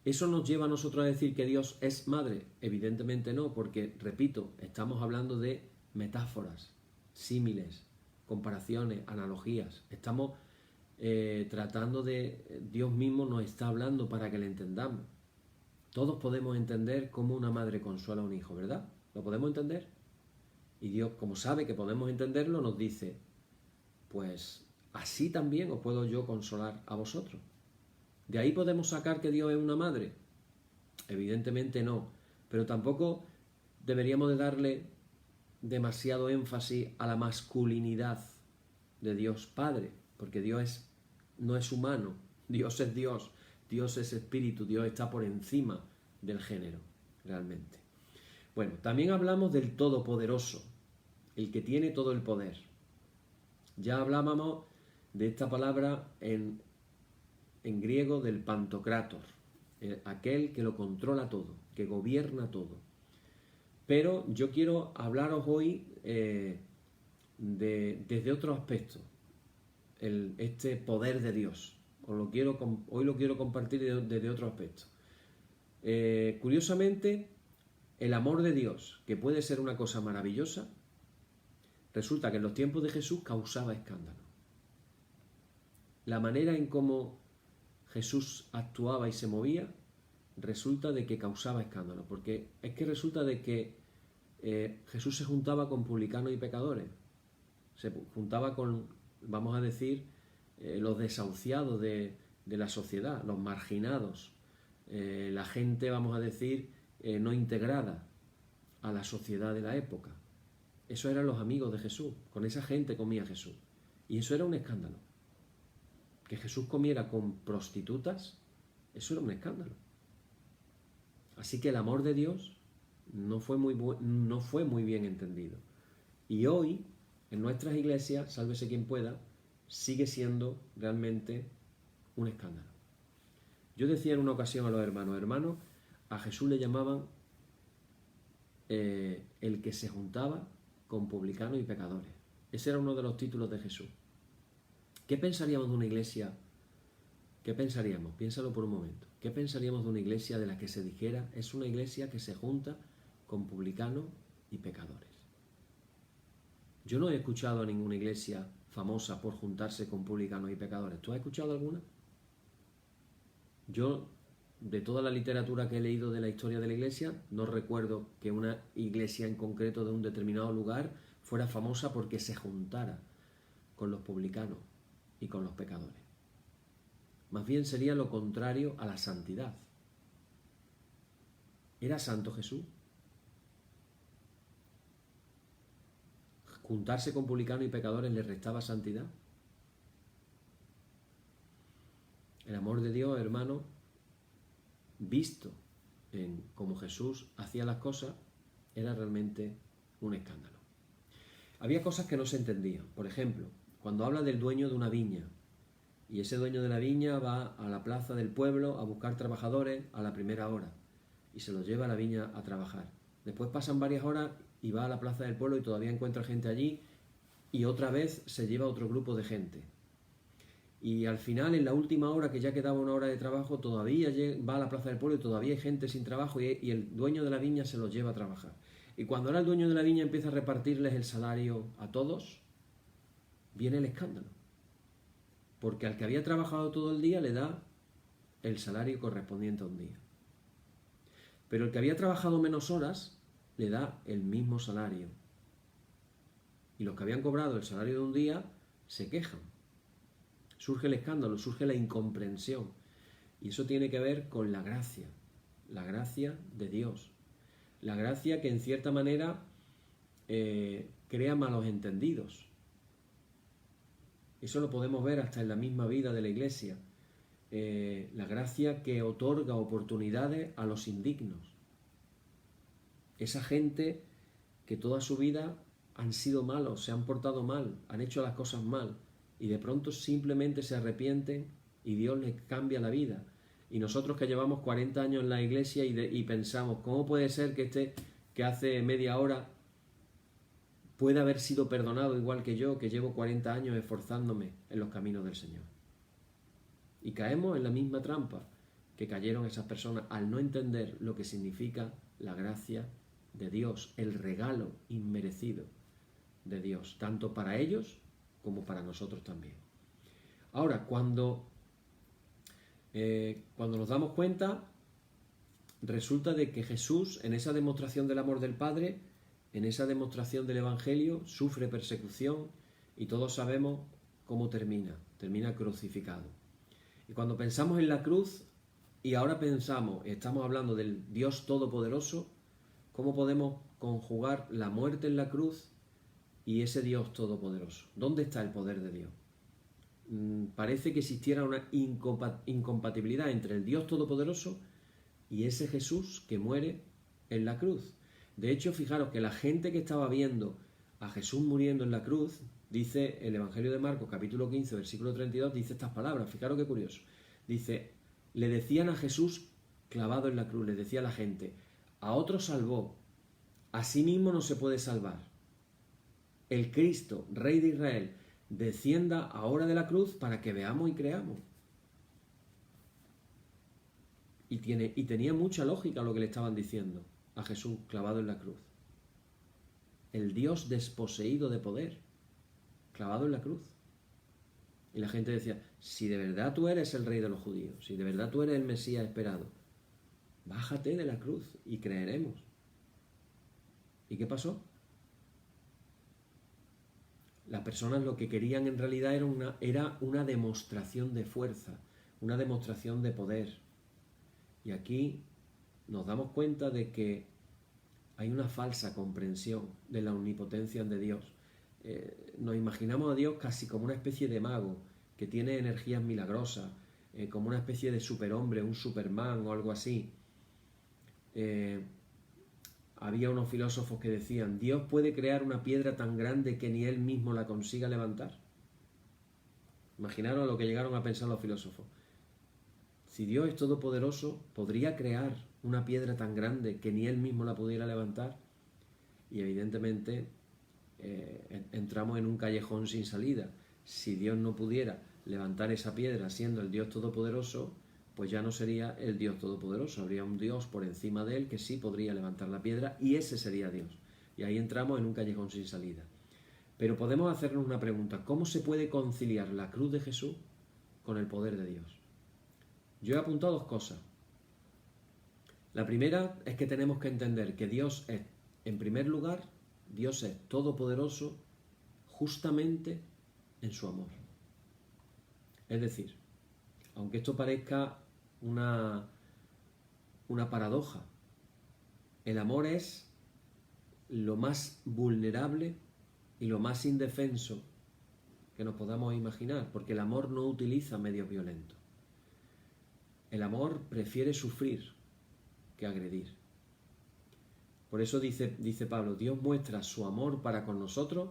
¿Eso nos lleva a nosotros a decir que Dios es madre? Evidentemente no, porque, repito, estamos hablando de metáforas, símiles, comparaciones, analogías. Estamos tratando de... Dios mismo nos está hablando para que le entendamos. Todos podemos entender cómo una madre consuela a un hijo, ¿verdad? ¿Lo podemos entender? Y Dios, como sabe que podemos entenderlo, nos dice, pues así también os puedo yo consolar a vosotros. ¿De ahí podemos sacar que Dios es una madre? Evidentemente no, pero tampoco deberíamos de darle demasiado énfasis a la masculinidad de Dios Padre, porque Dios no es humano, Dios es Dios, Dios es espíritu, Dios está por encima del género, realmente. Bueno, también hablamos del Todopoderoso, el que tiene todo el poder. Ya hablábamos de esta palabra en griego del Pantocrátor, aquel que lo controla todo, que gobierna todo. Pero yo quiero hablaros hoy desde otro aspecto, este poder de Dios. Hoy lo quiero compartir desde otro aspecto. Curiosamente, el amor de Dios, que puede ser una cosa maravillosa, resulta que en los tiempos de Jesús causaba escándalo. La manera en cómo Jesús actuaba y se movía resulta de que causaba escándalo, porque es que resulta de que Jesús se juntaba con publicanos y pecadores, se juntaba con, vamos a decir, los desahuciados de la sociedad, los marginados, la gente, vamos a decir, no integrada a la sociedad de la época. Eso eran los amigos de Jesús, con esa gente comía Jesús. Y eso era un escándalo. Que Jesús comiera con prostitutas, eso era un escándalo. Así que el amor de Dios no fue muy bien entendido. Y hoy, en nuestras iglesias, sálvese quien pueda, sigue siendo realmente un escándalo. Yo decía en una ocasión a los hermanos, a Jesús le llamaban el que se juntaba con publicanos y pecadores. Ese era uno de los títulos de Jesús. ¿Qué pensaríamos de una iglesia? ¿Qué pensaríamos? Piénsalo por un momento. ¿Qué pensaríamos de una iglesia de la que se dijera es una iglesia que se junta con publicanos y pecadores? Yo no he escuchado a ninguna iglesia famosa por juntarse con publicanos y pecadores. ¿Tú has escuchado alguna? Yo, de toda la literatura que he leído de la historia de la iglesia, no recuerdo que una iglesia en concreto de un determinado lugar fuera famosa porque se juntara con los publicanos y con los pecadores. Más bien sería lo contrario a la santidad. ¿Era santo Jesús? ¿Juntarse con publicanos y pecadores le restaba santidad? El amor de Dios, hermano, visto en cómo Jesús hacía las cosas, era realmente un escándalo. Había cosas que no se entendían. Por ejemplo, cuando habla del dueño de una viña, y ese dueño de la viña va a la plaza del pueblo a buscar trabajadores a la primera hora, y se los lleva a la viña a trabajar. Después pasan varias horas y va a la plaza del pueblo y todavía encuentra gente allí, y otra vez se lleva otro grupo de gente. Y al final, en la última hora, que ya quedaba una hora de trabajo, todavía va a la plaza del pueblo y todavía hay gente sin trabajo y el dueño de la viña se los lleva a trabajar. Y cuando ahora el dueño de la viña empieza a repartirles el salario a todos, viene el escándalo. Porque al que había trabajado todo el día le da el salario correspondiente a un día. Pero el que había trabajado menos horas le da el mismo salario. Y los que habían cobrado el salario de un día se quejan. Surge el escándalo, surge la incomprensión. Y eso tiene que ver con la gracia de Dios. La gracia que en cierta manera crea malos entendidos. Eso lo podemos ver hasta en la misma vida de la Iglesia. La gracia que otorga oportunidades a los indignos. Esa gente que toda su vida han sido malos, se han portado mal, han hecho las cosas mal, y de pronto simplemente se arrepienten y Dios les cambia la vida. Y nosotros que llevamos 40 años en la iglesia y pensamos, ¿cómo puede ser que este que hace media hora pueda haber sido perdonado igual que yo, que llevo 40 años esforzándome en los caminos del Señor? Y caemos en la misma trampa que cayeron esas personas al no entender lo que significa la gracia de Dios, el regalo inmerecido de Dios, tanto para ellos como para nosotros también. Ahora, cuando nos damos cuenta, resulta de que Jesús, en esa demostración del amor del Padre, en esa demostración del Evangelio, sufre persecución y todos sabemos cómo termina crucificado. Y cuando pensamos en la cruz y ahora estamos hablando del Dios Todopoderoso, ¿cómo podemos conjugar la muerte en la cruz y ese Dios Todopoderoso? ¿Dónde está el poder de Dios? Parece que existiera una incompatibilidad entre el Dios Todopoderoso y ese Jesús que muere en la cruz. De hecho, fijaros que la gente que estaba viendo a Jesús muriendo en la cruz, dice el Evangelio de Marcos, capítulo 15, versículo 32, dice estas palabras, fijaros qué curioso. Dice, le decían a Jesús clavado en la cruz, le decía a la gente, a otro salvó, a sí mismo no se puede salvar. El Cristo, Rey de Israel, descienda ahora de la cruz para que veamos y creamos. Y tenía mucha lógica lo que le estaban diciendo. a Jesús clavado en la cruz. El Dios desposeído de poder, clavado en la cruz. Y la gente decía, si de verdad tú eres el rey de los judíos, si de verdad tú eres el Mesías esperado, bájate de la cruz y creeremos. ¿Y qué pasó? Las personas lo que querían en realidad era una demostración de fuerza, una demostración de poder. Y aquí nos damos cuenta de que hay una falsa comprensión de la omnipotencia de Dios. Nos imaginamos a Dios casi como una especie de mago que tiene energías milagrosas, como una especie de superhombre, un Superman o algo así. Había unos filósofos que decían, Dios puede crear una piedra tan grande que ni él mismo la consiga levantar. Imaginaros lo que llegaron a pensar los filósofos. Si Dios es todopoderoso, ¿podría crear una piedra tan grande que ni él mismo la pudiera levantar? Y evidentemente entramos en un callejón sin salida. Si Dios no pudiera levantar esa piedra siendo el Dios todopoderoso, pues ya no sería el Dios todopoderoso, habría un Dios por encima de él que sí podría levantar la piedra y ese sería Dios. Y ahí entramos en un callejón sin salida. Pero podemos hacernos una pregunta, ¿cómo se puede conciliar la cruz de Jesús con el poder de Dios? Yo he apuntado dos cosas. La primera es que tenemos que entender que Dios es, en primer lugar, Dios es todopoderoso justamente en su amor. Es decir, aunque esto parezca una paradoja, el amor es lo más vulnerable y lo más indefenso que nos podamos imaginar, porque el amor no utiliza medios violentos. El amor prefiere sufrir que agredir. Por eso dice Pablo, Dios muestra su amor para con nosotros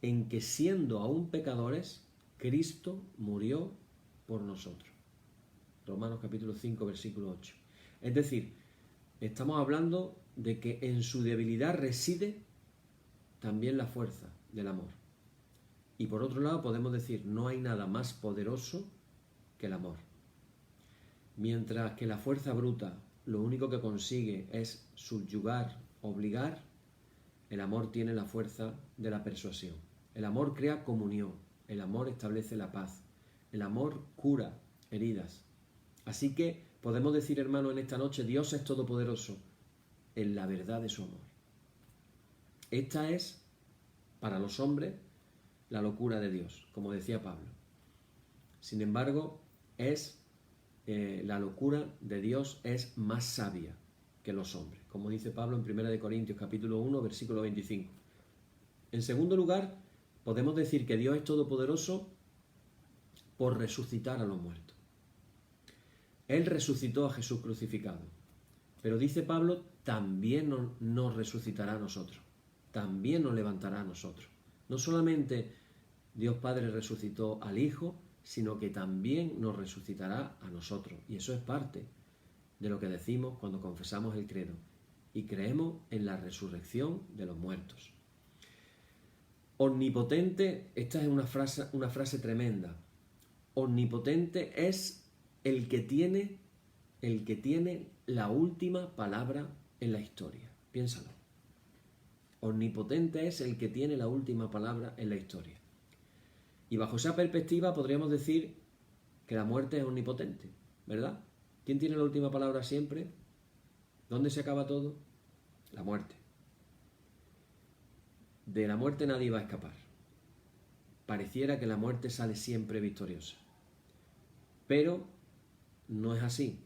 en que siendo aún pecadores, Cristo murió por nosotros. Romanos capítulo 5, versículo 8. Es decir, estamos hablando de que en su debilidad reside también la fuerza del amor. Y por otro lado podemos decir, no hay nada más poderoso que el amor. Mientras que la fuerza bruta lo único que consigue es subyugar, obligar, el amor tiene la fuerza de la persuasión. El amor crea comunión, el amor establece la paz, el amor cura heridas. Así que podemos decir, hermano, en esta noche, Dios es todopoderoso en la verdad de su amor. Esta es, para los hombres, la locura de Dios, como decía Pablo. Sin embargo, la locura de Dios es más sabia que los hombres, como dice Pablo en 1 Corintios capítulo 1, versículo 25. En segundo lugar, podemos decir que Dios es todopoderoso por resucitar a los muertos. Él resucitó a Jesús crucificado, pero dice Pablo, también nos resucitará a nosotros, también nos levantará a nosotros. No solamente Dios Padre resucitó al Hijo, sino que también nos resucitará a nosotros. Y eso es parte de lo que decimos cuando confesamos el credo y creemos en la resurrección de los muertos. Omnipotente, esta es una frase tremenda. Omnipotente es el que tiene la última palabra en la historia. Piénsalo. Omnipotente es el que tiene la última palabra en la historia. Y bajo esa perspectiva podríamos decir que la muerte es omnipotente, ¿verdad? ¿Quién tiene la última palabra siempre? ¿Dónde se acaba todo? La muerte. De la muerte nadie va a escapar. Pareciera que la muerte sale siempre victoriosa. Pero no es así,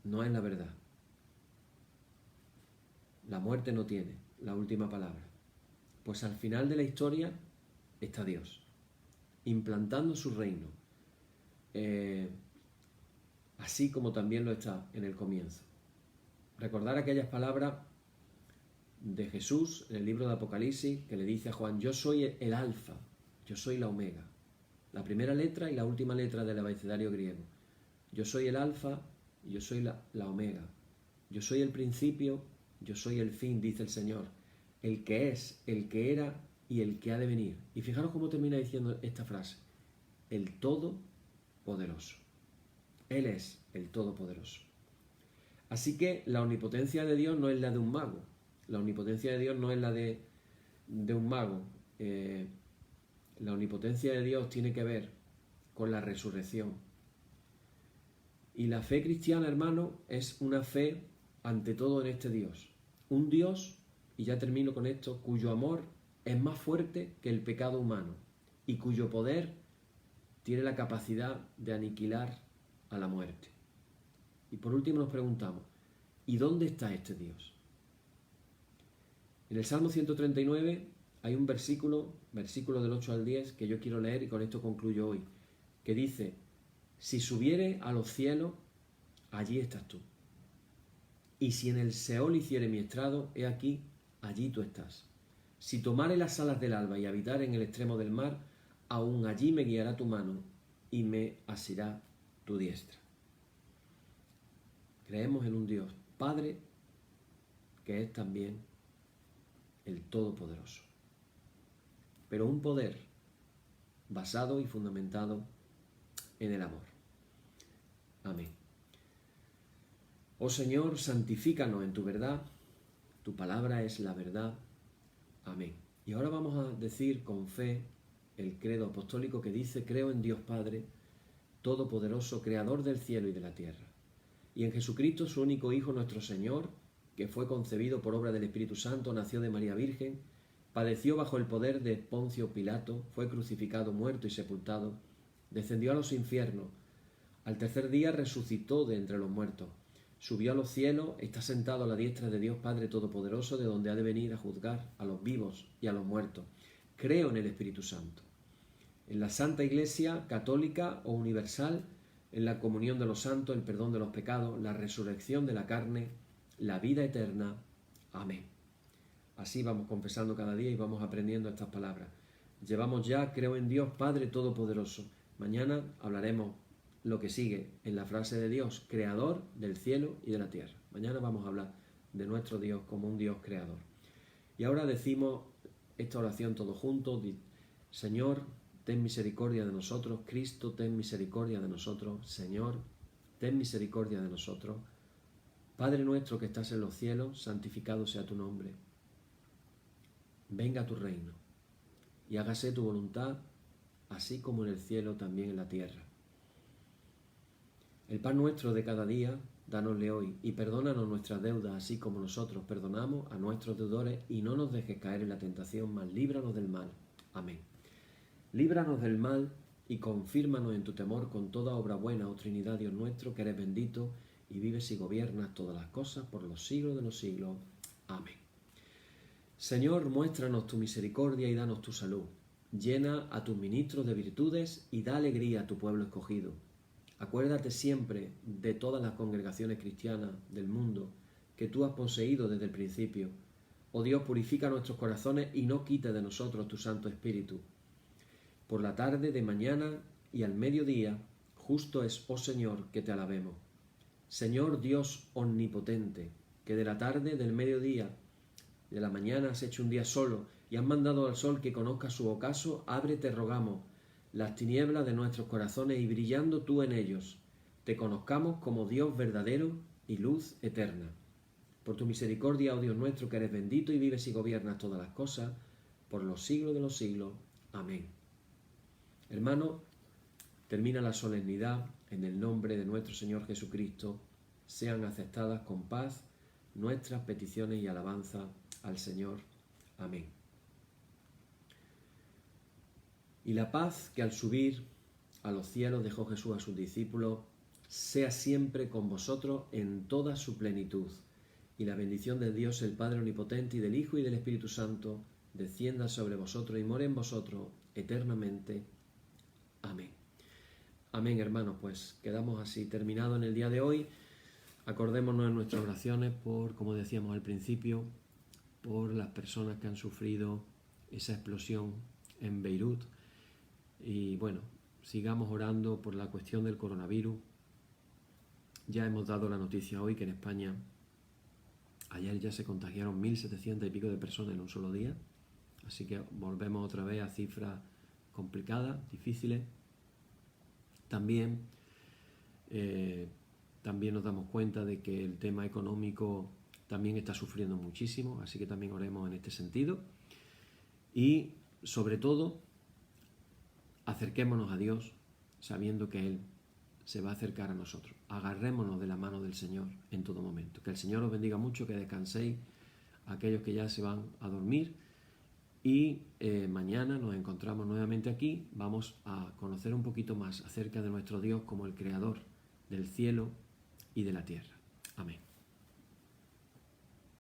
no es la verdad. La muerte no tiene la última palabra. Pues al final de la historia está Dios, implantando su reino, así como también lo está en el comienzo. Recordar aquellas palabras de Jesús en el libro de Apocalipsis que le dice a Juan, yo soy el alfa, yo soy la omega, la primera letra y la última letra del abecedario griego. Yo soy el alfa y yo soy la omega, yo soy el principio, yo soy el fin, dice el Señor, el que es, el que era y el que ha de venir. Y fijaros cómo termina diciendo esta frase, el Todopoderoso. Él es el Todopoderoso. Así que la omnipotencia de Dios no es la de un mago. La omnipotencia de Dios no es la de un mago. La omnipotencia de Dios tiene que ver con la resurrección. Y la fe cristiana, hermano, es una fe ante todo en este Dios. Un Dios, y ya termino con esto, cuyo amor es más fuerte que el pecado humano y cuyo poder tiene la capacidad de aniquilar a la muerte. Y por último nos preguntamos, ¿y dónde está este Dios? En el Salmo 139 hay un versículo del 8 al 10, que yo quiero leer y con esto concluyo hoy, que dice: si subiere a los cielos, allí estás tú. Y si en el Seol hiciere mi estrado, he aquí, allí tú estás. Si tomare las alas del alba y habitar en el extremo del mar, aún allí me guiará tu mano y me asirá tu diestra. Creemos en un Dios Padre que es también el Todopoderoso. Pero un poder basado y fundamentado en el amor. Amén. Oh Señor, santifícanos en tu verdad. Tu palabra es la verdad. Amén. Y ahora vamos a decir con fe el credo apostólico que dice: creo en Dios Padre, Todopoderoso, Creador del cielo y de la tierra, y en Jesucristo, su único Hijo, nuestro Señor, que fue concebido por obra del Espíritu Santo, nació de María Virgen, padeció bajo el poder de Poncio Pilato, fue crucificado, muerto y sepultado, descendió a los infiernos, al tercer día resucitó de entre los muertos, subió a los cielos, está sentado a la diestra de Dios Padre Todopoderoso, de donde ha de venir a juzgar a los vivos y a los muertos. Creo en el Espíritu Santo, en la Santa Iglesia católica o universal, en la comunión de los santos, el perdón de los pecados, la resurrección de la carne, la vida eterna. Amén. Así vamos confesando cada día y vamos aprendiendo estas palabras. Llevamos ya, creo en Dios Padre Todopoderoso. Mañana hablaremos lo que sigue en la frase de Dios, Creador del cielo y de la tierra. Mañana vamos a hablar de nuestro Dios como un Dios creador. Y ahora decimos esta oración todos juntos. Señor, ten misericordia de nosotros. Cristo, ten misericordia de nosotros. Señor, ten misericordia de nosotros. Padre nuestro que estás en los cielos, santificado sea tu nombre. Venga a tu reino y hágase tu voluntad, así como en el cielo, también en la tierra. El pan nuestro de cada día, dánosle hoy, y perdónanos nuestras deudas, así como nosotros perdonamos a nuestros deudores, y no nos dejes caer en la tentación, mas líbranos del mal. Amén. Líbranos del mal y confírmanos en tu temor con toda obra buena, oh Trinidad, Dios nuestro, que eres bendito y vives y gobiernas todas las cosas por los siglos de los siglos. Amén. Señor, muéstranos tu misericordia y danos tu salud. Llena a tus ministros de virtudes y da alegría a tu pueblo escogido. Acuérdate siempre de todas las congregaciones cristianas del mundo que tú has poseído desde el principio. Oh Dios, purifica nuestros corazones y no quite de nosotros tu Santo Espíritu. Por la tarde, de mañana y al mediodía, justo es, oh Señor, que te alabemos. Señor Dios omnipotente, que de la tarde, del mediodía, de la mañana has hecho un día solo y has mandado al sol que conozca su ocaso, abre, te rogamos, las tinieblas de nuestros corazones y brillando tú en ellos, te conozcamos como Dios verdadero y luz eterna. Por tu misericordia, oh Dios nuestro, que eres bendito y vives y gobiernas todas las cosas, por los siglos de los siglos. Amén. Hermano, termina la solemnidad en el nombre de nuestro Señor Jesucristo. Sean aceptadas con paz nuestras peticiones y alabanza al Señor. Amén. Y la paz que al subir a los cielos dejó Jesús a sus discípulos, sea siempre con vosotros en toda su plenitud. Y la bendición de Dios, el Padre Omnipotente, y del Hijo y del Espíritu Santo, descienda sobre vosotros y more en vosotros eternamente. Amén. Amén, hermanos. Pues quedamos así terminado en el día de hoy. Acordémonos en nuestras oraciones por, como decíamos al principio, por las personas que han sufrido esa explosión en Beirut. Y bueno, sigamos orando por la cuestión del coronavirus. Ya hemos dado la noticia hoy que en España ayer ya se contagiaron 1.700 y pico de personas en un solo día. Así que volvemos otra vez a cifras complicadas, difíciles. También también nos damos cuenta de que el tema económico también está sufriendo muchísimo, así que también oremos en este sentido. Y sobre todo, acerquémonos a Dios sabiendo que Él se va a acercar a nosotros. Agarrémonos de la mano del Señor en todo momento. Que el Señor os bendiga mucho, que descanséis a aquellos que ya se van a dormir. Y mañana nos encontramos nuevamente aquí. Vamos a conocer un poquito más acerca de nuestro Dios como el Creador del cielo y de la tierra. Amén.